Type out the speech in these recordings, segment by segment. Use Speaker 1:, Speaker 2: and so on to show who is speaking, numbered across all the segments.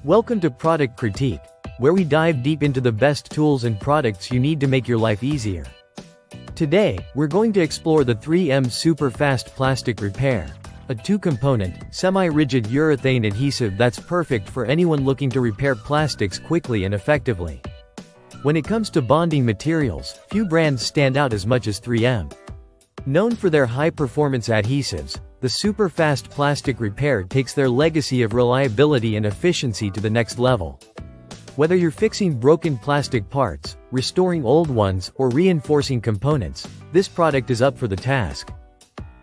Speaker 1: Welcome to Product Critique, where we dive deep into the best tools and products you need to make your life easier. Today, we're going to explore the 3M Super Fast Plastic Repair, a two-component, semi-rigid urethane adhesive that's perfect for anyone looking to repair plastics quickly and effectively. When it comes to bonding materials, few brands stand out as much as 3M. Known for their high-performance adhesives, the Super Fast Plastic Repair takes their legacy of reliability and efficiency to the next level. Whether you're fixing broken plastic parts, restoring old ones, or reinforcing components, this product is up for the task.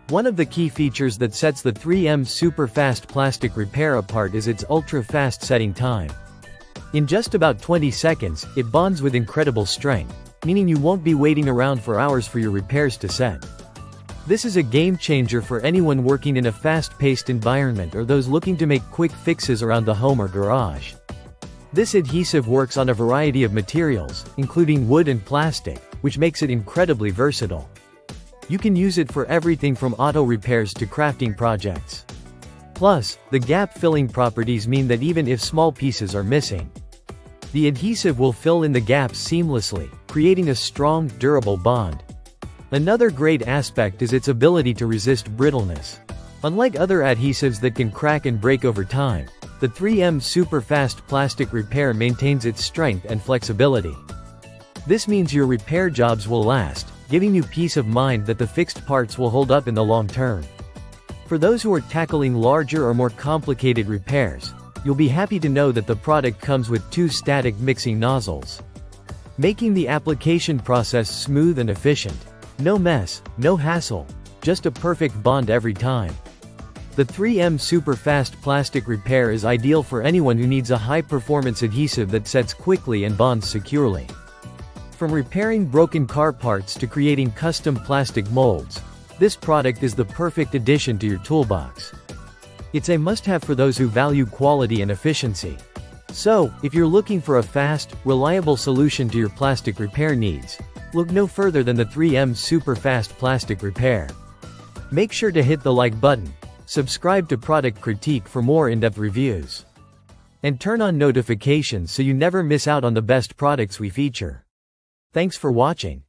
Speaker 1: One of the key features that sets the 3M Super Fast Plastic Repair apart is its ultra-fast setting time. In just about 20 seconds, it bonds with incredible strength, meaning you won't be waiting around for hours for your repairs to set. This is a game-changer for anyone working in a fast-paced environment or those looking to make quick fixes around the home or garage. This adhesive works on a variety of materials, including wood and plastic, which makes it incredibly versatile. You can use it for everything from auto repairs to crafting projects. Plus, the gap-filling properties mean that even if small pieces are missing, the adhesive will fill in the gaps seamlessly, creating a strong, durable bond. Another great aspect is its ability to resist brittleness. Unlike other adhesives that can crack and break over time, the 3M Super Fast Plastic Repair maintains its strength and flexibility. This means your repair jobs will last, giving you peace of mind that the fixed parts will hold up in the long term. For those who are tackling larger or more complicated repairs, you'll be happy to know that the product comes with two static mixing nozzles, making the application process smooth and efficient. No mess, no hassle, just a perfect bond every time. The 3M Super Fast Plastic Repair is ideal for anyone who needs a high-performance adhesive that sets quickly and bonds securely. From repairing broken car parts to creating custom plastic molds, this product is the perfect addition to your toolbox. It's a must-have for those who value quality and efficiency. So, if you're looking for a fast, reliable solution to your plastic repair needs, look no further than the 3M Super Fast Plastic Repair. Make sure to hit the like button, subscribe to Product Critique for more in-depth reviews, and turn on notifications so you never miss out on the best products we feature. Thanks for watching.